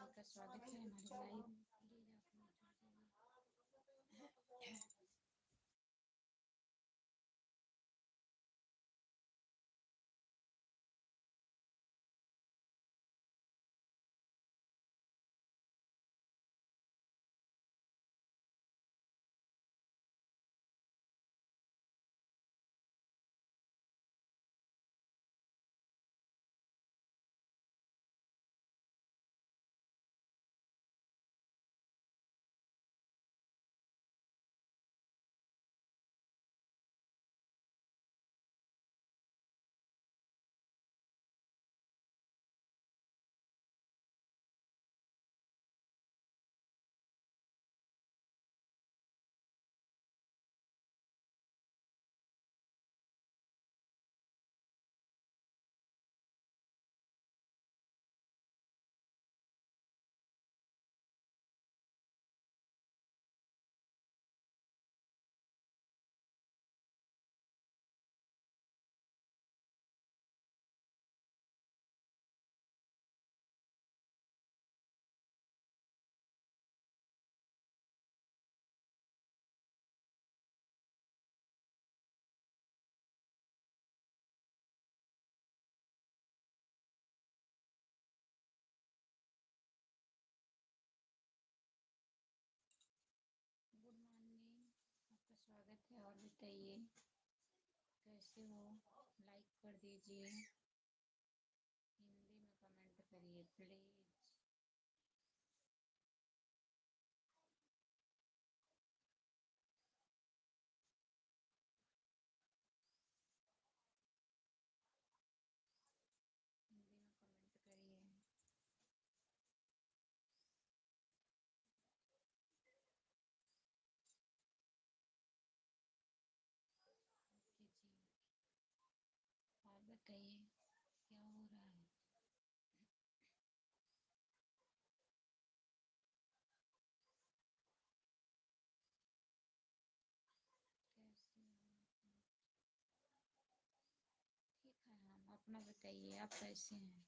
आपका स्वागत है हमारे लाइव में। प्लीज आप लोग जुड़ जाइए। गुड मॉर्निंग, आपका स्वागत है। और बताइए कैसे हो। लाइक कर दीजिए, हिंदी में कमेंट करिए प्लीज़। हिंदी में कमेंट करिए। ओके जी। और बताइए क्या हो रहा है। कैसे हो ठीक है। हम अपना बताइए, आप कैसे हैं।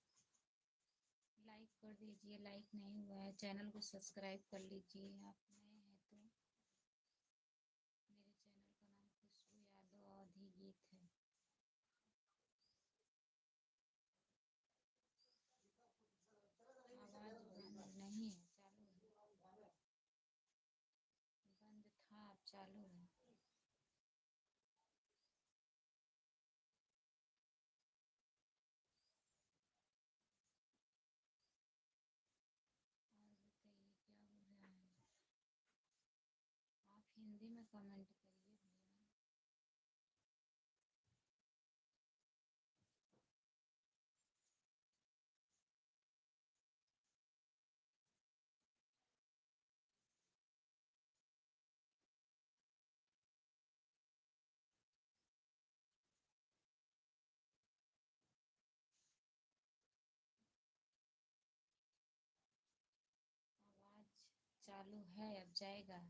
लाइक कर दीजिए, लाइक नहीं हुआ है चैनल को सब्सक्राइब कर लीजिए। आप नए हैं तो। मेरे चैनल का नाम खुशबू यादव अवधी गीत है। आवाज़ बंद नहीं है, चालू है। बंद था, अब चालू है। और बताइए क्या हो रहा है। आप हिंदी में कमेंट करिए भैया। आवाज़ चालू है, अब जाएगा।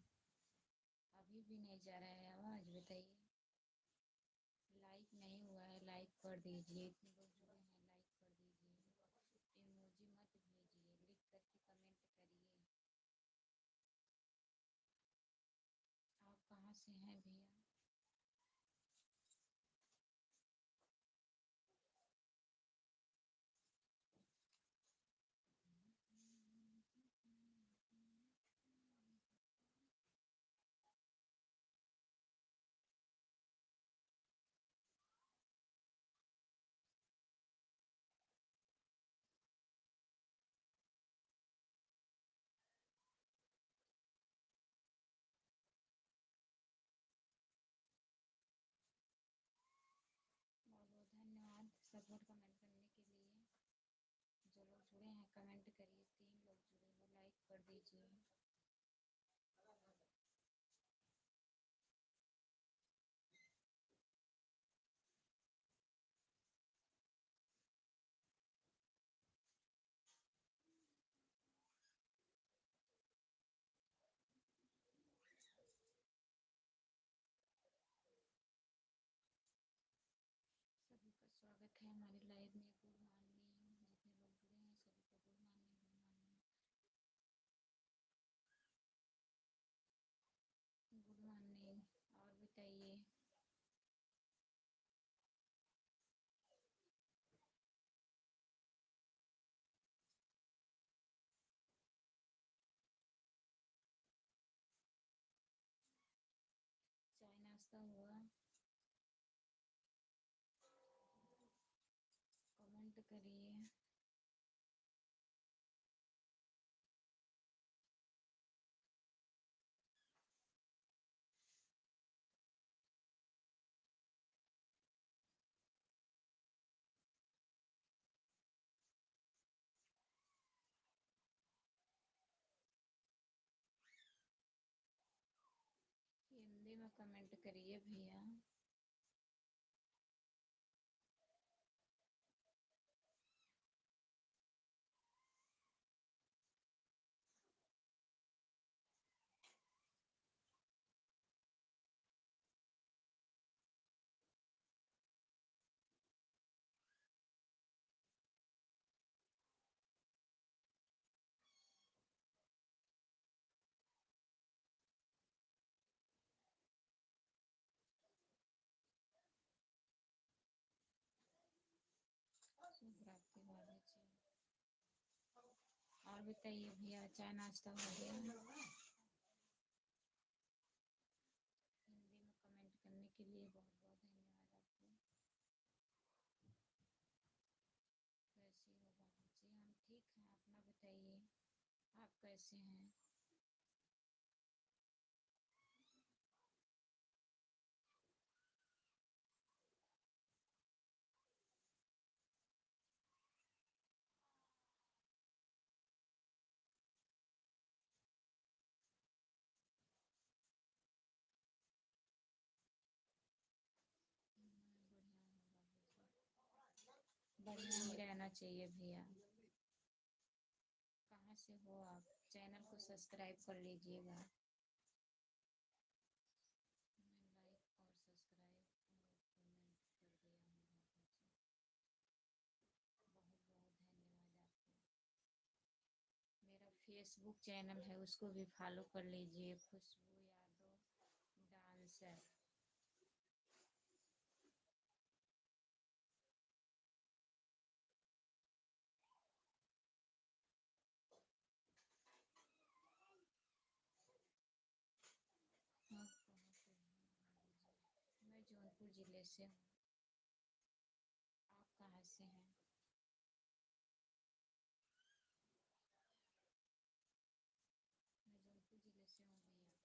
अभी भी नहीं जा रहा है आवाज़, बताइए। लाइक नहीं हुआ है, लाइक कर दीजिए। इतने लोग जुड़े हैं, लाइक कर दीजिए। इमोजी मत भेजिए, लिख करके कमेंट करिए। आप कहाँ से हैं भैया। नाश्ता हुआ? कमेंट करिए। हिंदी में कमेंट करिए भैया। शुभ रात्रि वाले जी। और बताइए भैया, चाय नाश्ता हो गया? हिंदी में कमेंट करने के लिए बहुत बहुत धन्यवाद आपको। कैसी हो बाबू जी? हम ठीक हैं, अपना बताइए, आप कैसे हैं? बढ़िया ही रहना चाहिए भैया। कहाँ से हो आप? चैनल को सब्सक्राइब कर लीजिएगा। मैं लाइक और सब्सक्राइब और कमेंट कर दिया हूँ बाबू जी। बहुत बहुत धन्यवाद आपको। मेरा फेसबुक चैनल है, उसको भी फॉलो कर लीजिए, खुशबू यादव डांसर। आप कहाँ से हैं बाबू जी? मैं जौनपुर ज़िले से हूँ। आप कहाँ से हैं? मैं जौनपुर ज़िले से हूँ भैया।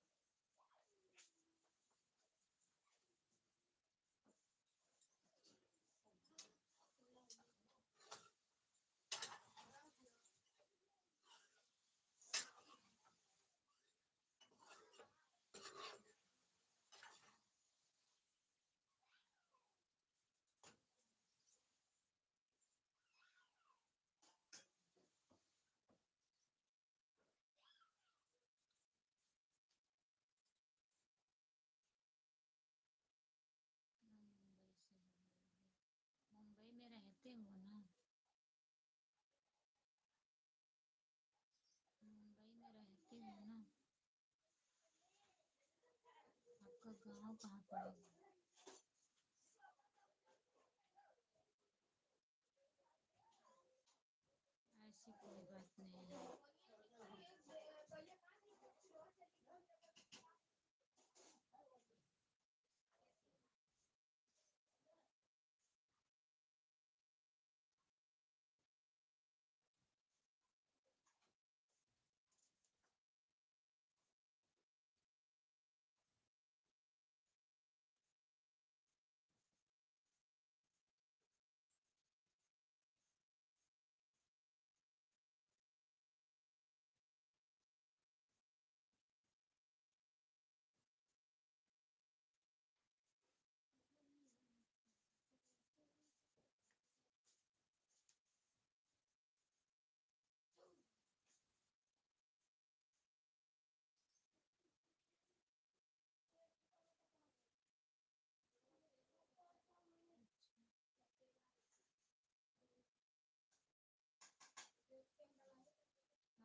मैं मुंबई से हूँ भैया। मुंबई में रहते हो ना? मुंबई में रहते हो ना? आपका गांव कहाँ पड़ेगा? ऐसी कोई बात नहीं है।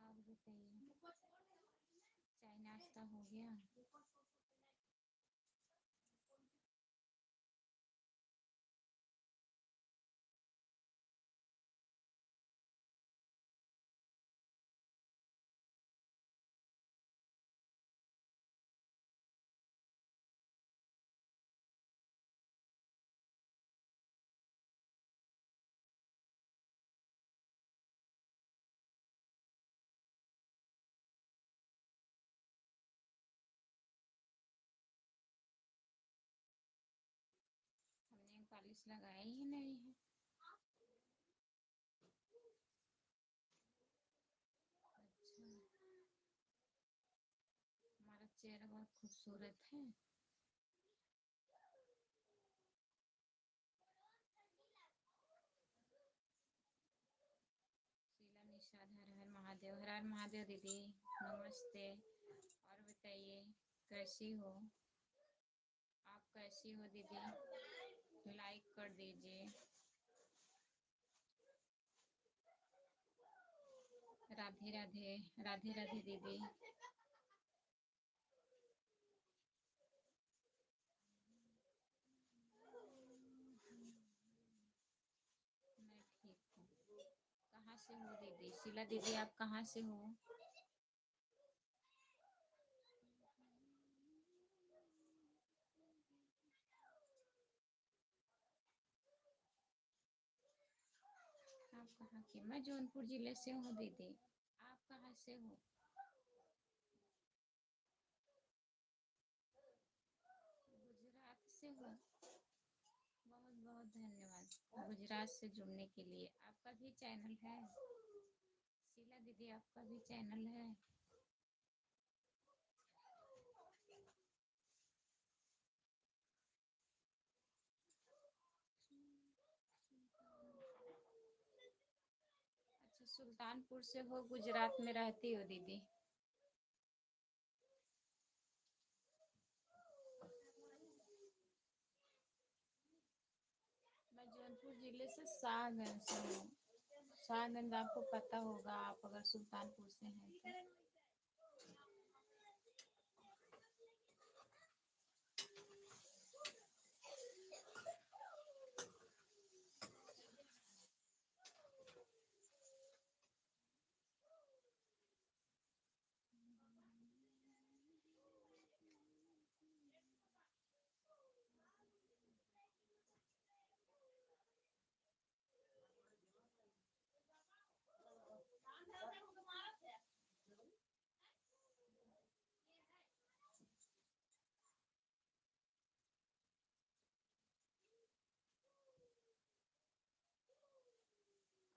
आप बताइए, चाय नाश्ता हो गया? पॉलिश लगाई ही नहीं है। अच्छा, हमारा चेहरा बहुत खूबसूरत है। शीला निषाद, हर हर महादेव। हर हर महादेव दीदी, नमस्ते। और बताइए कैसी हो आप? कैसी हो दीदी? लाइक कर दीजिए। राधे राधे। राधे राधे दीदी। मैं ठीक हूँ। कहाँ से हो दीदी? शीला दीदी आप कहाँ से हो? आप कहाँ की? मैं जौनपुर जिले से हूँ दीदी। आप कहाँ से हो? गुजरात से हो? बहुत बहुत धन्यवाद गुजरात से जुड़ने के लिए। आपका भी चैनल है? शीला दीदी आपका भी चैनल है? अच्छा, सुल्तानपुर से हो, गुजरात में रहती हो दीदी? मैं जौनपुर जिले से शाहगंज से हूँ। शाहगंज आपको पता होगा, आप अगर सुल्तानपुर से हैं तो।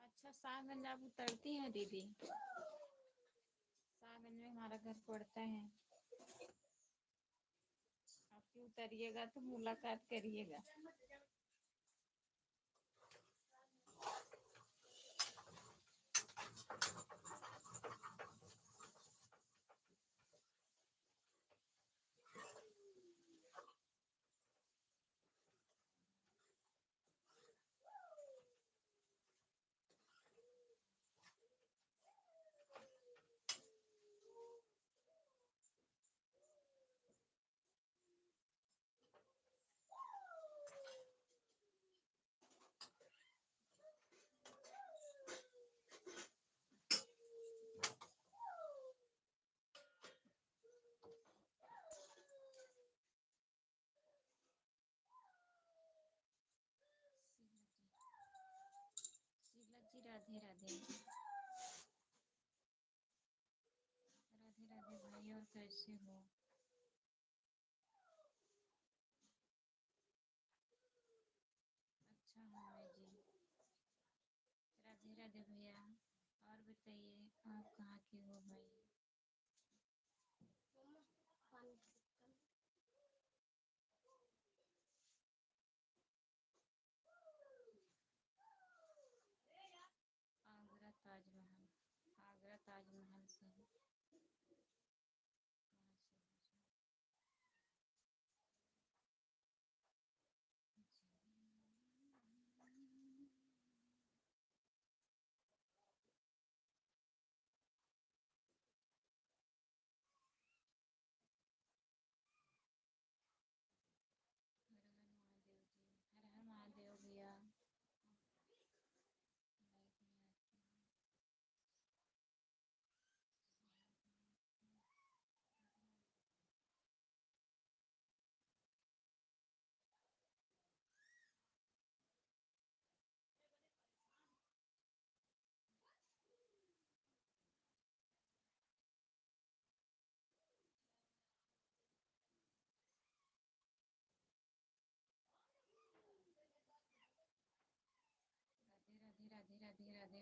अच्छा, शाहगंज आप उतरती हैं दीदी? शाहगंज में हमारा घर पड़ता है। आप भी उतरिएगा तो मुलाकात करिएगा। शीला जी राधे राधे। राधे राधे भाई, और कैसे हो? अच्छा हूँ मैं जी। राधे राधे भैया। और बताइए आप कहाँ के हो भाई? आगरा ताजमहल। आगरा ताजमहल से हो? कहाँ से हो? हर हर महादेव जी। हर हर महादेव भैया। लाइक नहीं आती।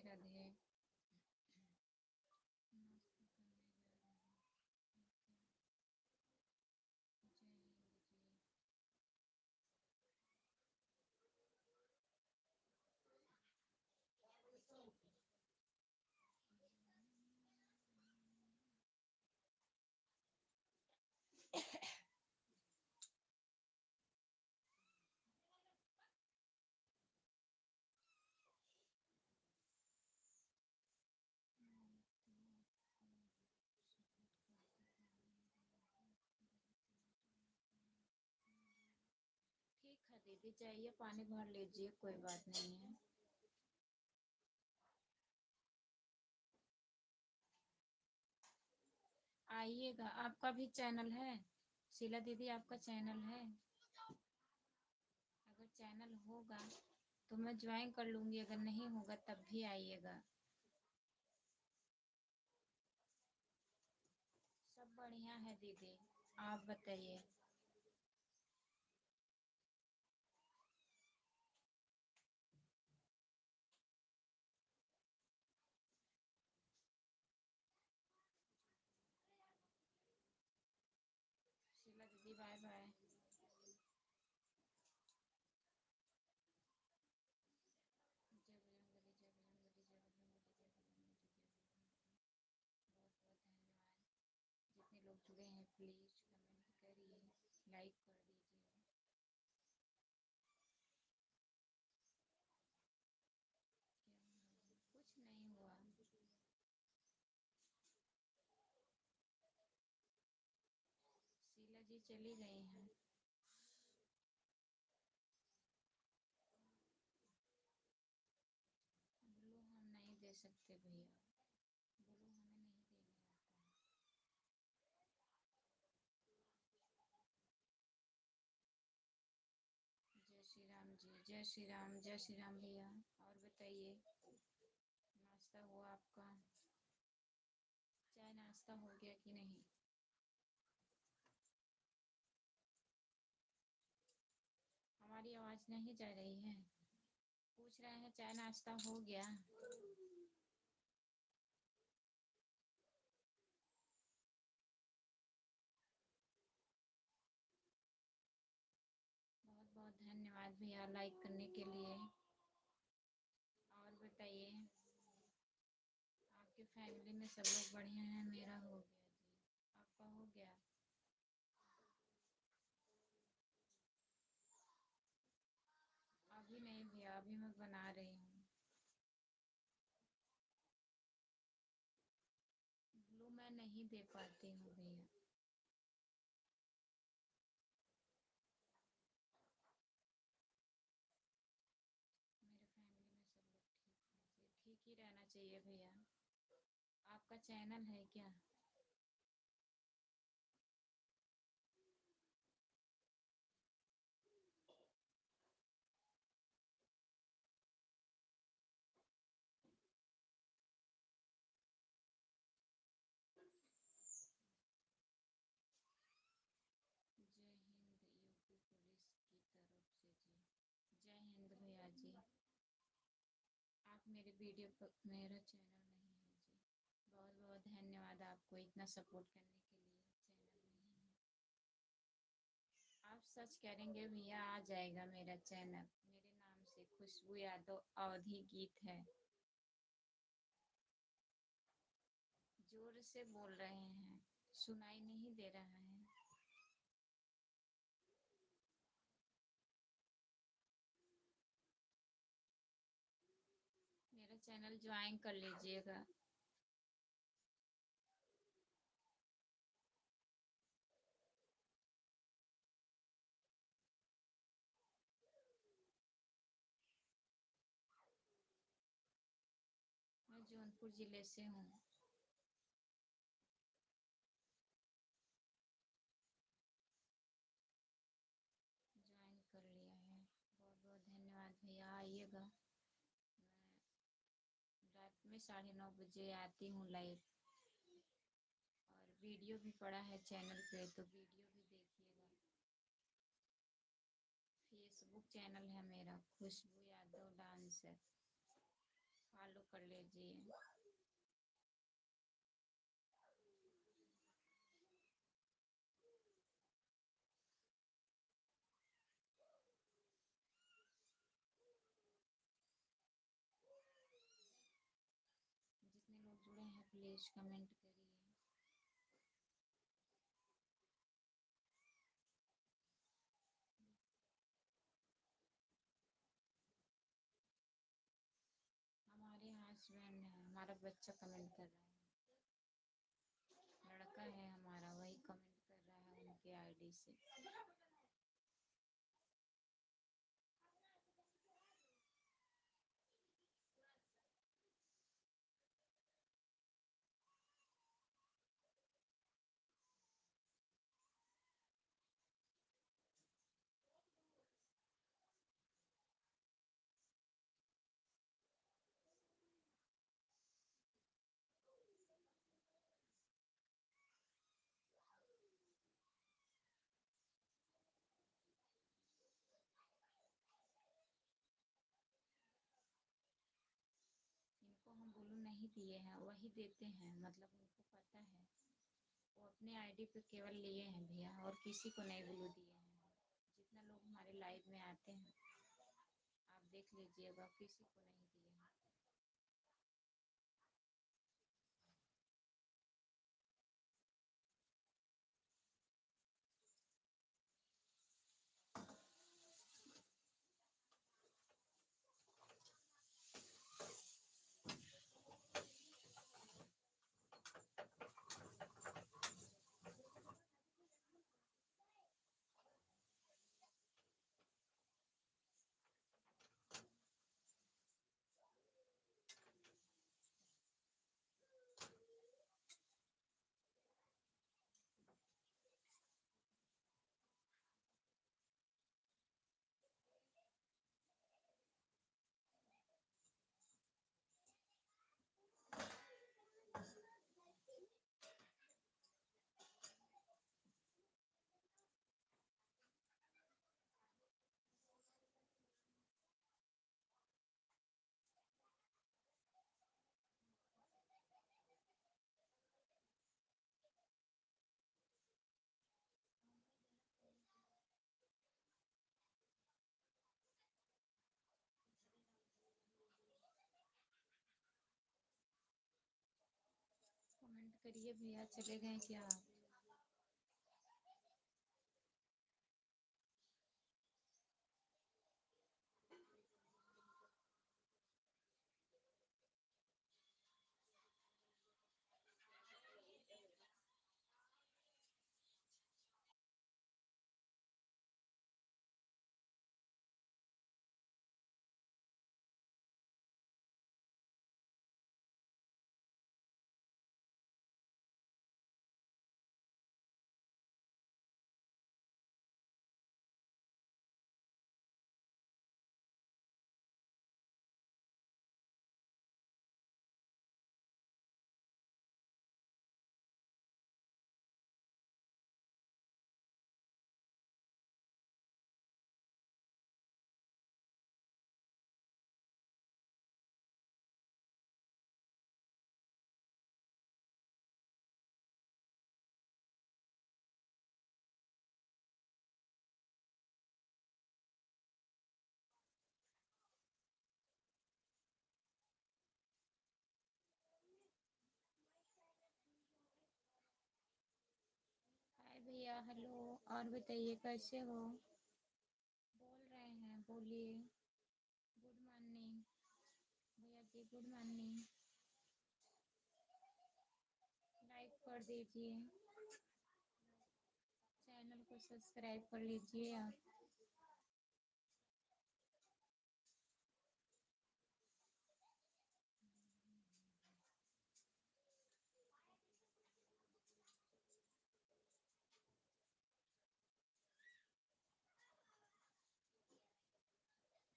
राधे। ठीक है दीदी, जाइए पानी भर लीजिए, कोई बात नहीं है। आइएगा, आपका भी चैनल है शीला दीदी, आपका चैनल है? अगर चैनल होगा तो मैं ज्वाइन कर लूँगी, अगर नहीं होगा तब भी आइएगा। सब बढ़िया है दीदी, आप बताइए। शीला दीदी बाय बाय। जय बजरंगबली, जय बजरंगबली, जय बजरंगबली, जय बजरंगबली, जय बजरंगबली। बहुत बहुत धन्यवाद। जितने लोग जुड़े हैं प्लीज़ कमेंट करिए, लाइक कर दीजिए। कुछ नहीं हुआ। शीला जी चली गई हैं। ब्लू हम नहीं दे सकते भैया, ब्लू हमें नहीं देने आता है। जय श्री राम जी, जय श्री राम, जय श्री राम भैया। और बताइए, नाश्ता हुआ आपका? चाय नाश्ता हो गया कि नहीं? हमारी आवाज़ नहीं जा रही है? पूछ रहे हैं चाय नाश्ता हो गया? बहुत बहुत धन्यवाद भैया लाइक करने के लिए। और बताइए, आपके फैमिली में सब लोग बढ़िया हैं? मेरा हो गया जी, आपका हो गया? अभी नहीं भैया, अभी मैं बना रही हूँ। ब्लू मैं नहीं दे पाती हूँ भैया। मेरे फैमिली में सब लोग ठीक हैं जी, ठीक ही रहना चाहिए भैया। आपका चैनल है क्या? जय हिंद यूपी पुलिस की तरफ से जी। जय हिंद भैया जी। आप मेरे वीडियो पर, मेरा चैनल नहीं है जी। बहुत बहुत धन्यवाद आपको इतना सपोर्ट करने के लिए। चैनल नहीं है। आप सच करेंगे भैया, आ जाएगा मेरा चैनल। मेरे नाम से खुशबू यादव अवधि गीत है। जोर से बोल रहे हैं, सुनाई नहीं दे रहा है? मेरा चैनल ज्वाइन कर लीजिएगा। मैं जौनपुर ज़िले से हूँ। ज्वाइन कर लिया है। बहुत बहुत धन्यवाद भैया, आइएगा। मैं रात में 9:30 बजे आती हूँ लाइव। और वीडियो भी पड़ा है चैनल पे, तो वीडियो भी देखिएगा। फेसबुक चैनल है मेरा, खुशबू यादव डांसर। फॉलो कर लीजिए। जितने लोग जुड़े हैं प्लीज़ कमेंट करिए। हमारे हस्बैंड है, हमारा बच्चा कमेंट कर रहा है, लड़का है हमारा, वही कमेंट कर रहा है उनके आईडी से। इनको हम ब्लू नहीं दिए हैं, वही देते हैं, मतलब उनको पता है, वो अपने आईडी पे केवल लिए हैं भैया, और किसी को नहीं ब्लू दिए हैं। जितना लोग हमारे लाइव में आते हैं आप देख लीजिएगा, किसी को नहीं दिए हैं। कमेंट करिए भैया, चले गए क्या आप? हाय भैया, हेलो। और बताइए कैसे हो? बोल रहे हैं, बोलिए। गुड मॉर्निंग भैया जी, गुड मॉर्निंग। लाइक कर दीजिए, चैनल को सब्सक्राइब कर लीजिए आप।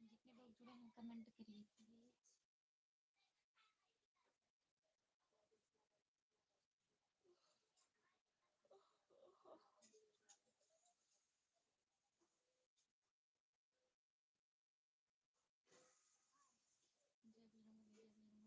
जितने लोग जुड़े हैं कमेंट करिए प्लीज। जय बजरंग बली, जय बजरंग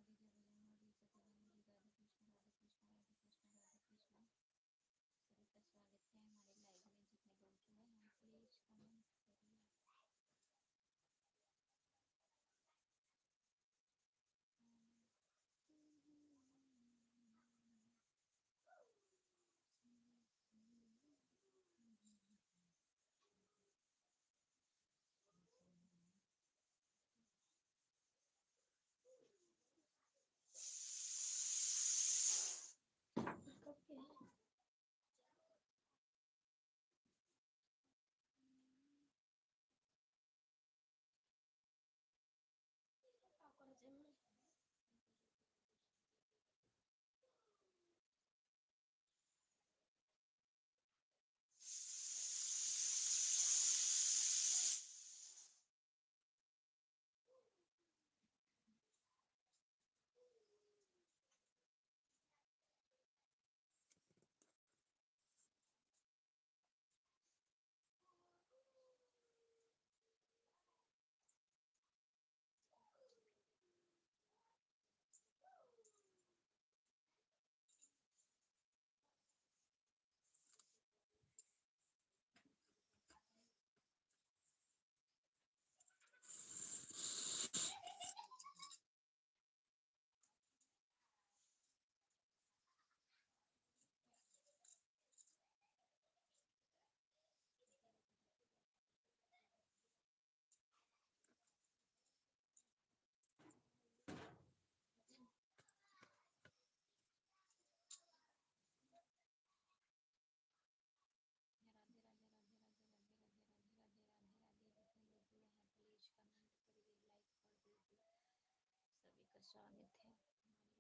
स्वागत है हमारी लाइव में।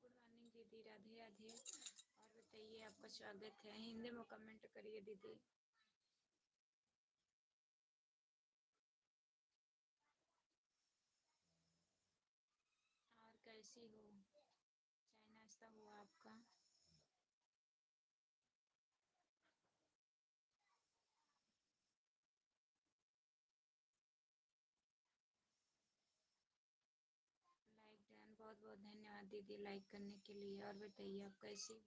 गुड मॉर्निंग दीदी, राधे राधे। और बताइए, आपका स्वागत है। हिंदी में कमेंट करिए दीदी। और कैसी हो? चाय नाश्ता हुआ आपका? लाइक डन, बहुत बहुत धन्यवाद दीदी लाइक करने के लिए। और बताइए, आप कैसी हो?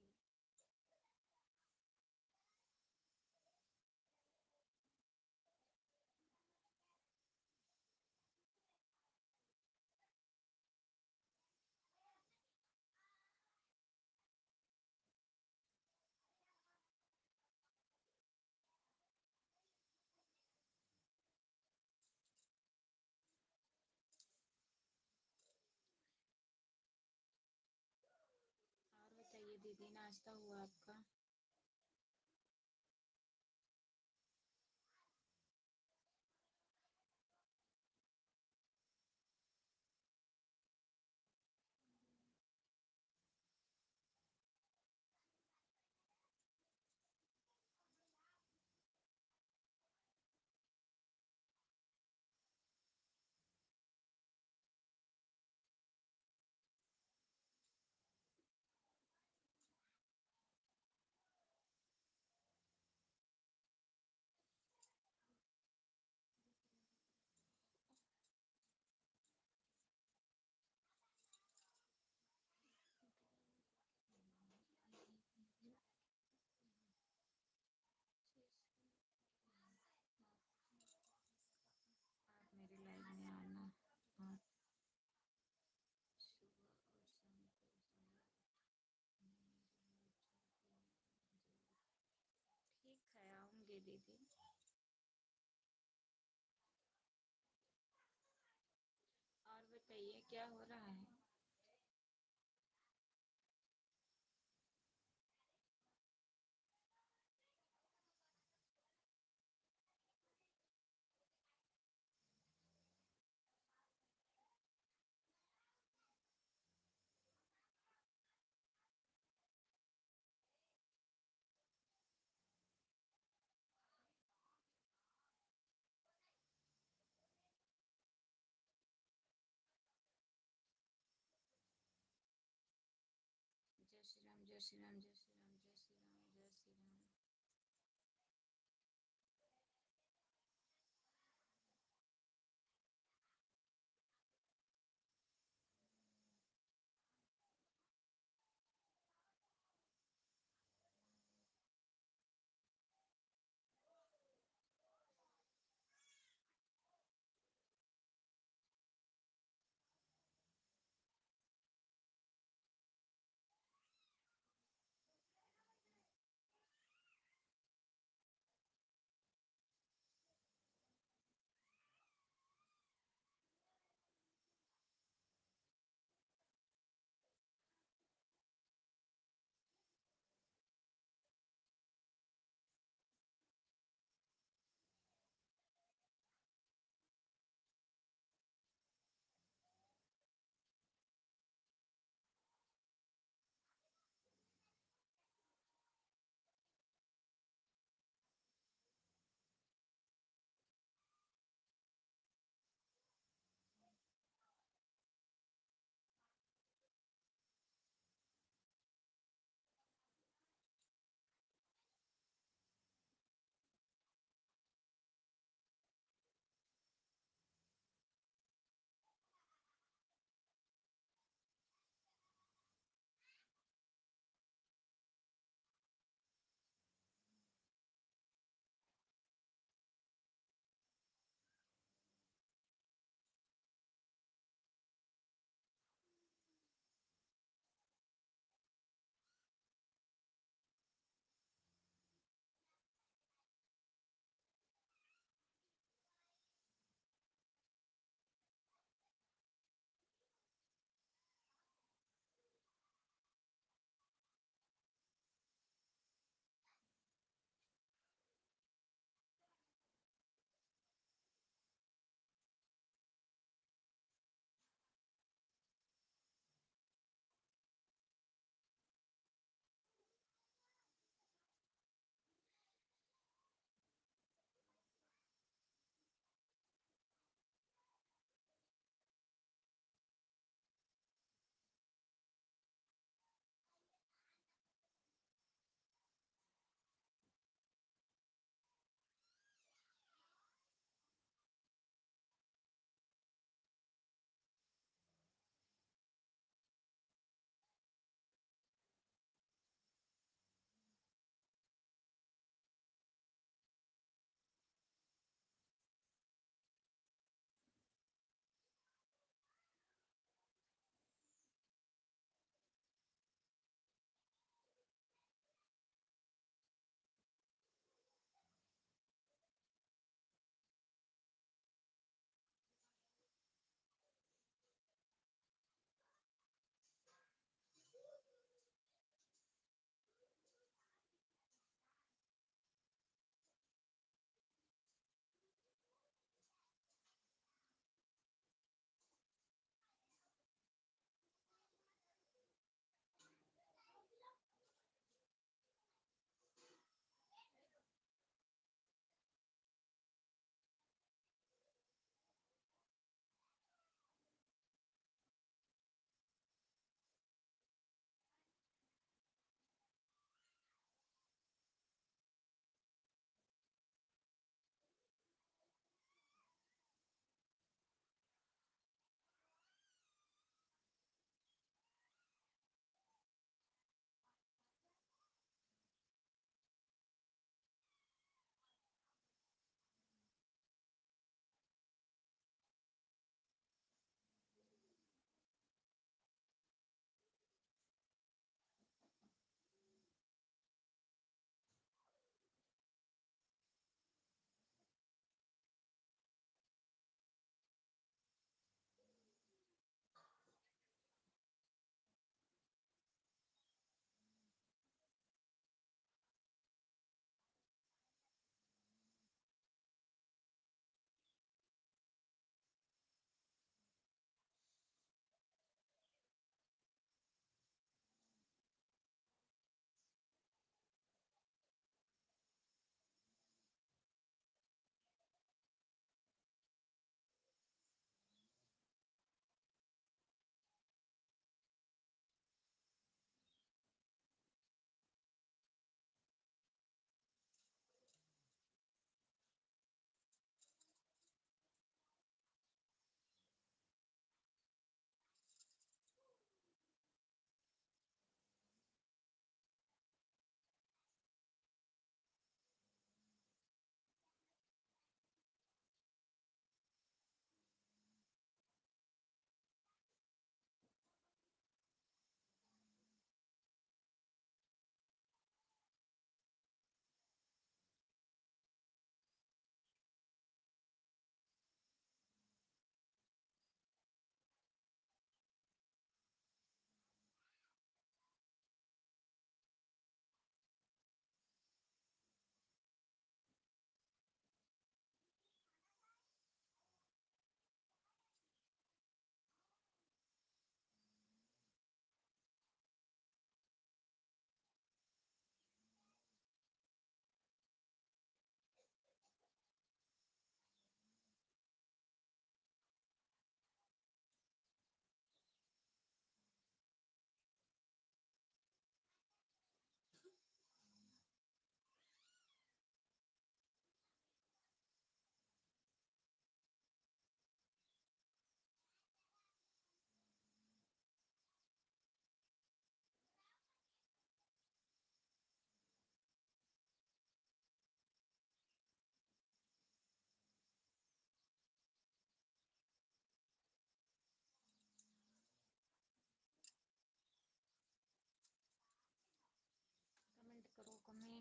और बताइए दीदी, नाश्ता हुआ आपका? आप मेरी लाइव में आना। और सुबह और शाम को ठीक है, आऊँगी दीदी। और बताइए, क्या हो रहा है? जय श्री राम, जय श्री राम, जय श्री राम, जय श्री राम, जय श्री राम।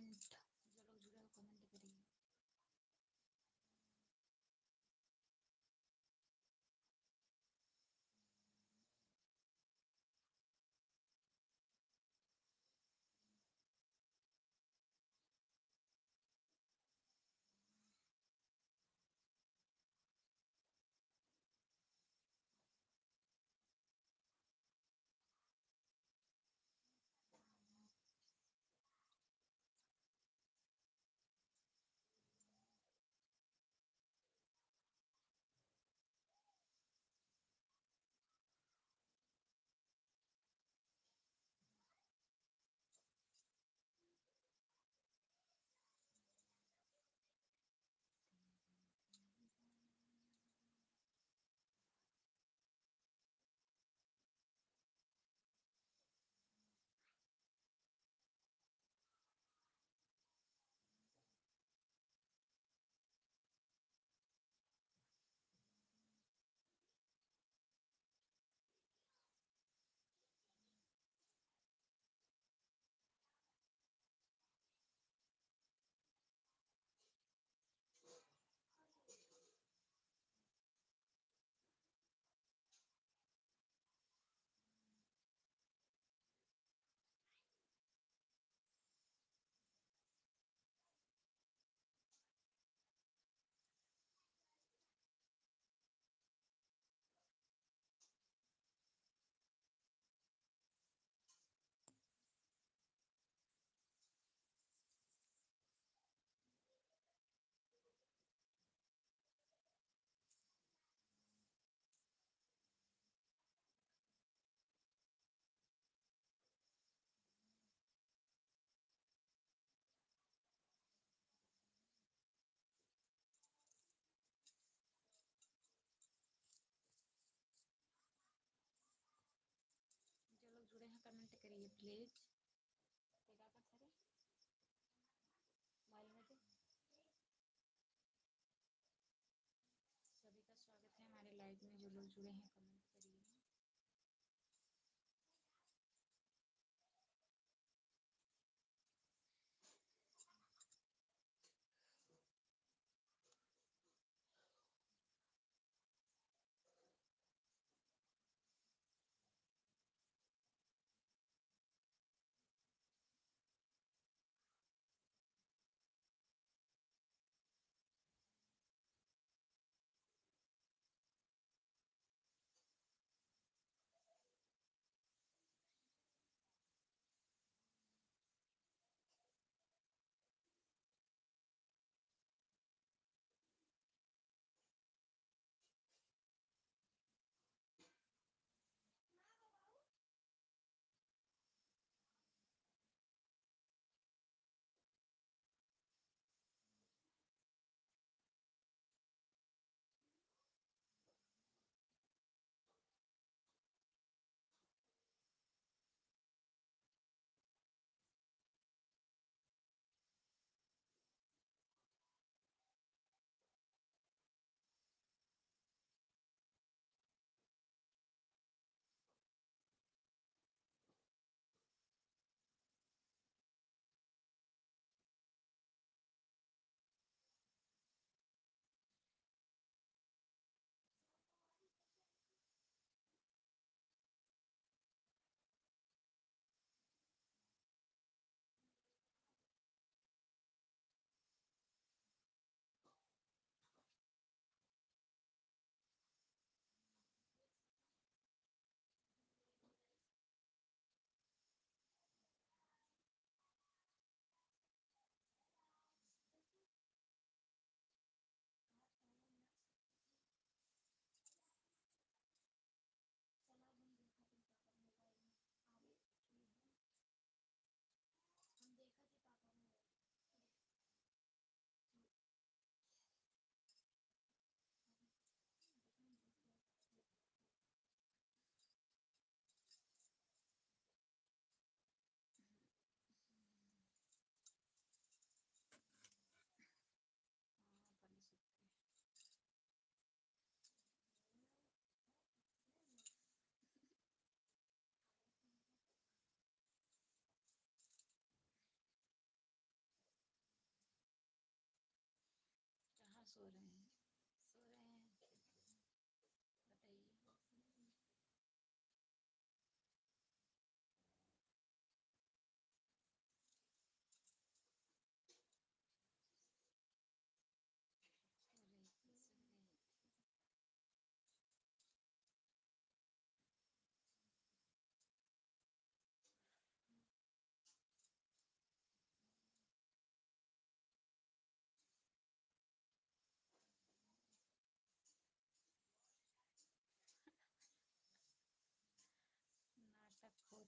जो लोग जुड़े हो कमेंट करिए। जो लोग जुड़े हैं कमेंट करिए प्लीज। ते का पत्थर है मोबाइल में दे। सभी का स्वागत है हमारे लाइव में। जो लोग जुड़े हैं कमेंट करिए।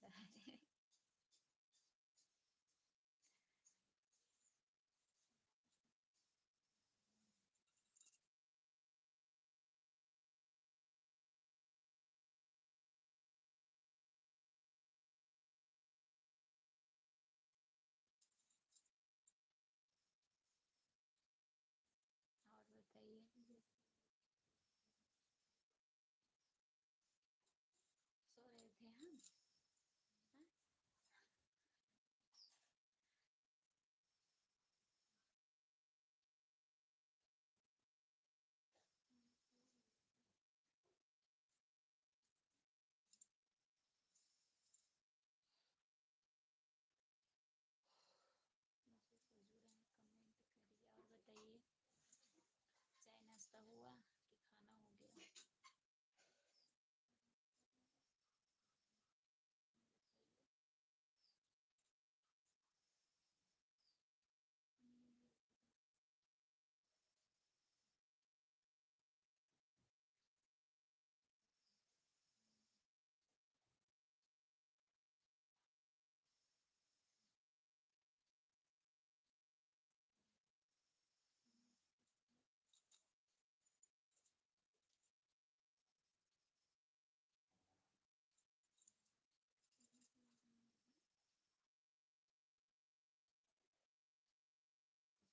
बता रहे हैं। और बताइए, सो रहे थे हम? हाँ? मुझे फजूल है, कमेंट करिए और बताइए, चाय नाश्ता हुआ कि खाना हो गया?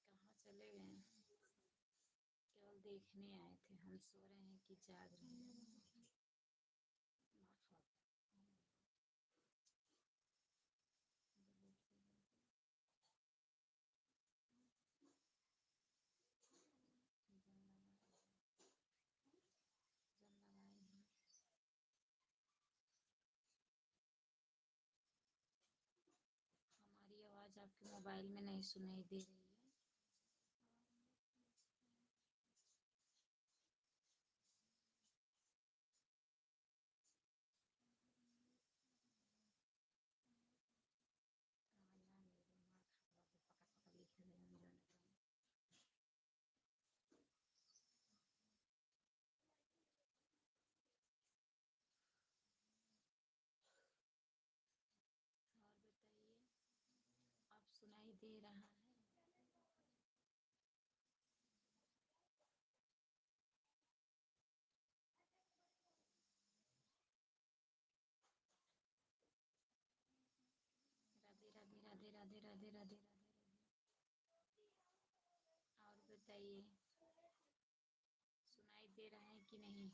कहाँ चले गए? केवल देखने आए थे, हम सो रहे हैं कि जाग रहे हैं? ना खा। जल लगाए हैं। हमारी आवाज़ आपके मोबाइल में नहीं सुनाई दे रही है? हाँ, ना मेरे माँ खा पका पका लिख रहे हैं जो। और बताइए, आप सुनाई दे रहा है? राधे राधे राधे राधे राधे राधे राधे। और बताइए, सुनाई दे रहा है कि नहीं?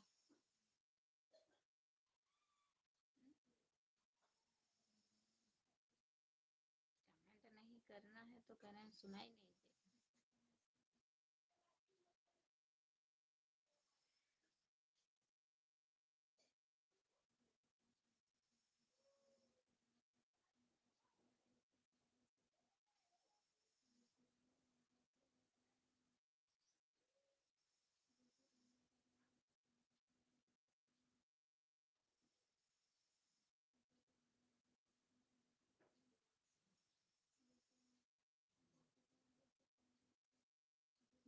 कमेंट नहीं करना है तो करें, सुनाई नहीं दे।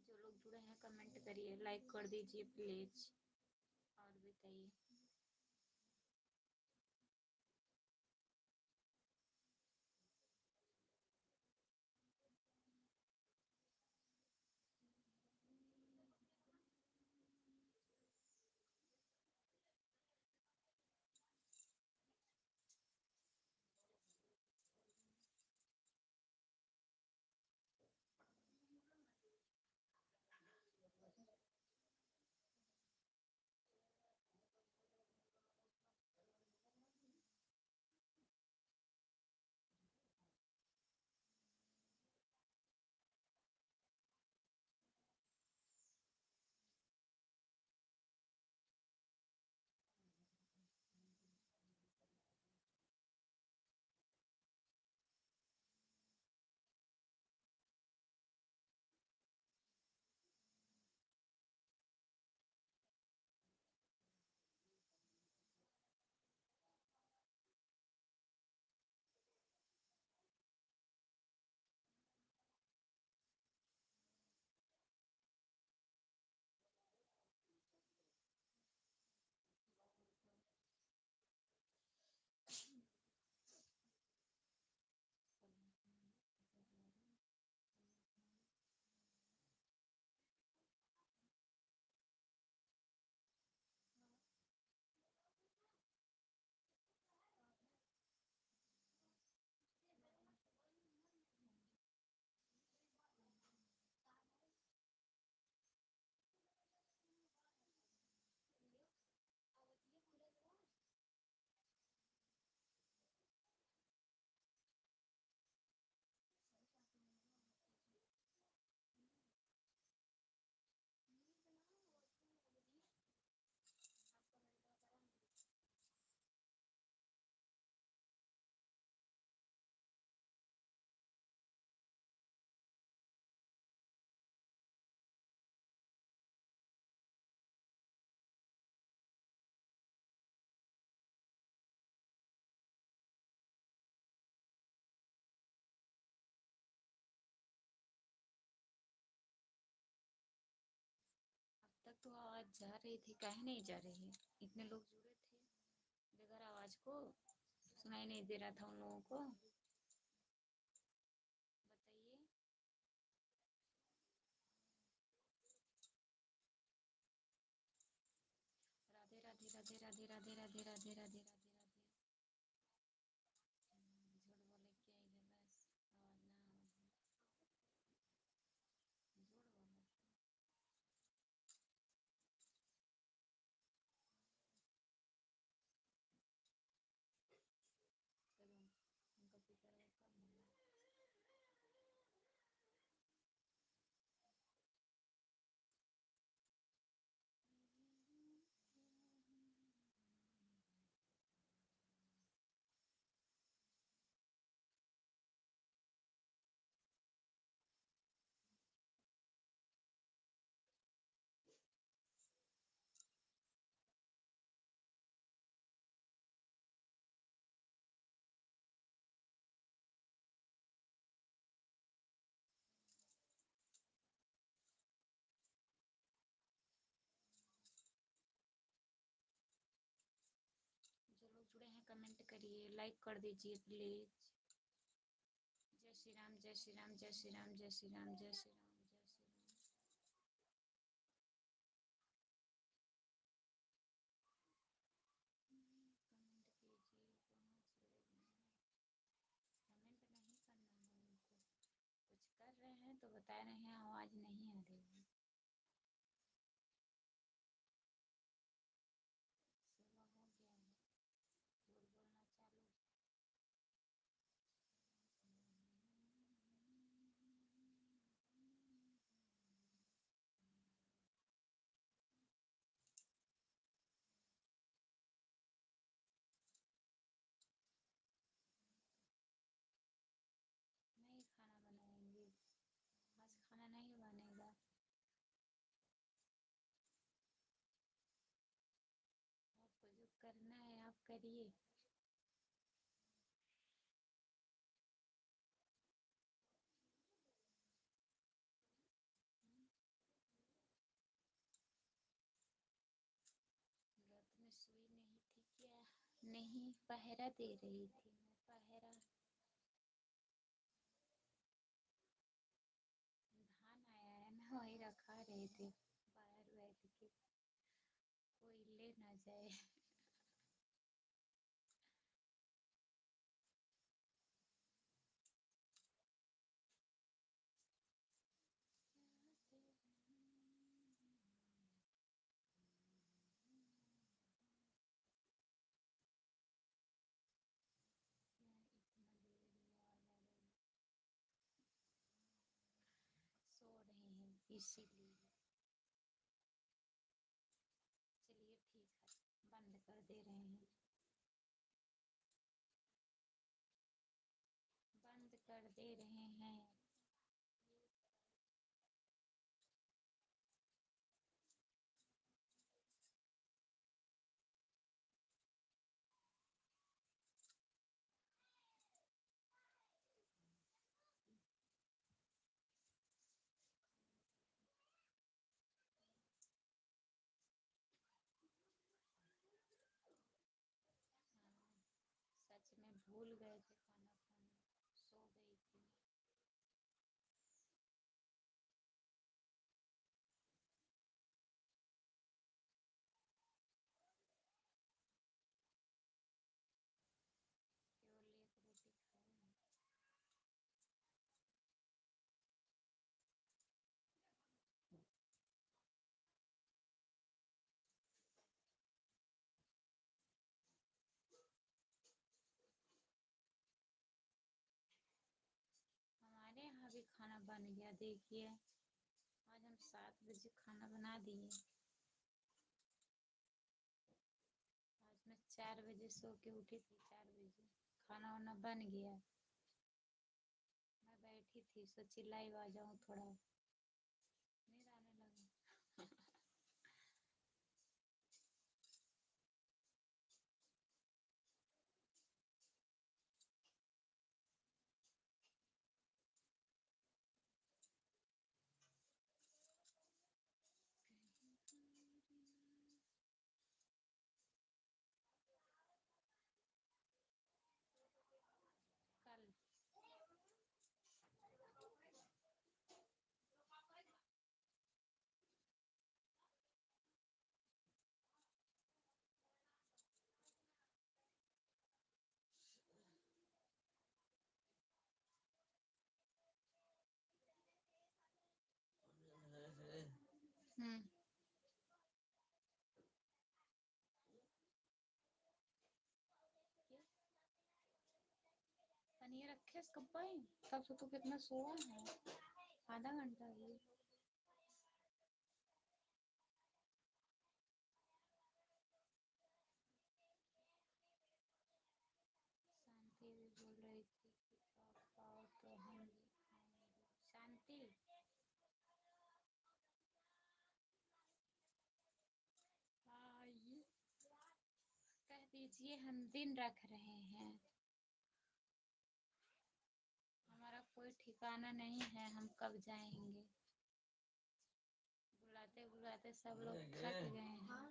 जो लोग जुड़े हैं कमेंट करिए, लाइक कर दीजिए प्लीज। और बताइए, जा रही थी, काहे नहीं जा रही है? इतने लोग जुड़े थे, बगैर आवाज को सुनाई नहीं दे रहा था उन लोगों को। बताइए। राधे राधे राधे राधे राधे राधे राधे राधे राधे राधे। झूठ बोले क्या इधर बस आवाज ना झूठ बोला। करूँ उनका पितर वो कब मिला? जो लोग जुड़े हैं कमेंट करिए, लाइक कर दीजिए प्लीज। जय श्री राम जय श्री राम जय श्री राम जय श्री राम जय श्री राम जय श्री राम। कमेंट कीजिए, पहुँच रहे हैं। कमेंट नहीं करना है उनको, कुछ कर रहे हैं तो बता रहे हैं आवाज नहीं आ रही है। सुबह हो गया है, झूठ बोलना चालू। नहीं खाना बनाएंगे, आज खाना नहीं बनेगा। आपको जो करना है आप करिए। रात में सोई नहीं थी क्या? नहीं, पहरा दे रही थी मैं, पहरा। धान आया है ना, वही रखा रहे थे बाहर बैठ के, कोई ले ना जाए। सो रहे हैं इसीलिए। चलिए ठीक है, बंद कर दे रहे हैं, बंद कर दे रहे हैं। सच में भूल गए थे खाना खाना, सो गई थी। केवल एक रोटी खाई। हमारे यहाँ भी खाना बन गया, देखिए आज हम 7 बजे खाना बना दिए। आज मैं 4 बजे सो के उठी थी, 4 बजे खाना वाना बन गया। मैं बैठी थी, सोची लाइव आ जाऊं, थोड़ा नींद आने लगा। रखे कब पाई तब से तो कितना सोआ है, आधा घंटा ही। शांति भी बोल रही थी कि आप आओ तो हम भी आएंगे। शांति आइए, कह दीजिए हम दिन रख रहे हैं, हमारा कोई ठिकाना नहीं है, हम कब जाएंगे। बुलाते बुलाते सब लोग थक गए हैं।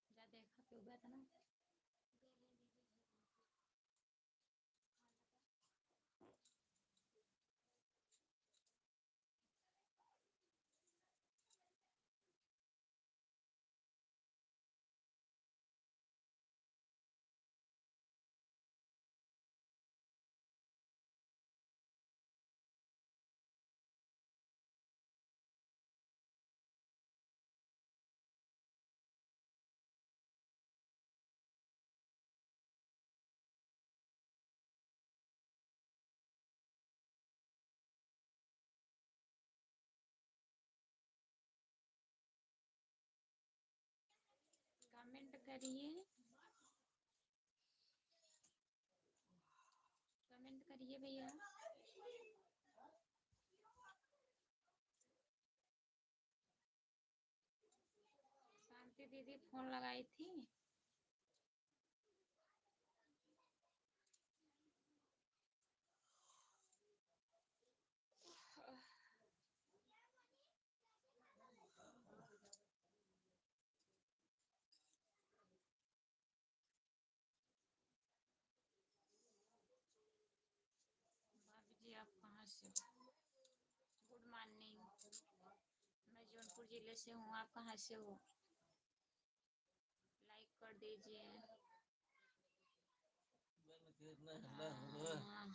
जा देखा क्यों गया था ना। कमेंट करिए, कमेंट करिए भैया। शांति दीदी फोन लगाई थी। भाभी जी आप कहाँ से हो? गुड मॉर्निंग, मैं जौनपुर जिले से हूँ, आप कहाँ से हो? लाइक कर दीजिए। हाँ,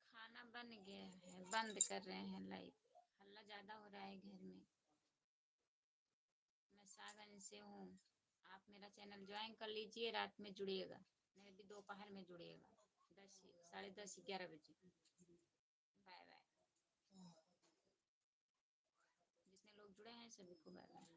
खाना बन गया है, बंद कर रहे हैं लाइव, हल्ला ज़्यादा हो रहा है घर में। मैं सागंज से हूँ, आप मेरा चैनल ज्वाइन कर लीजिए, रात में जुड़िएगा, नहीं भी दोपहर में जुड़िएगा, 10 10:30 11 बजे। बाय बाय, जितने लोग जुड़े हैं सभी को बाय बाय।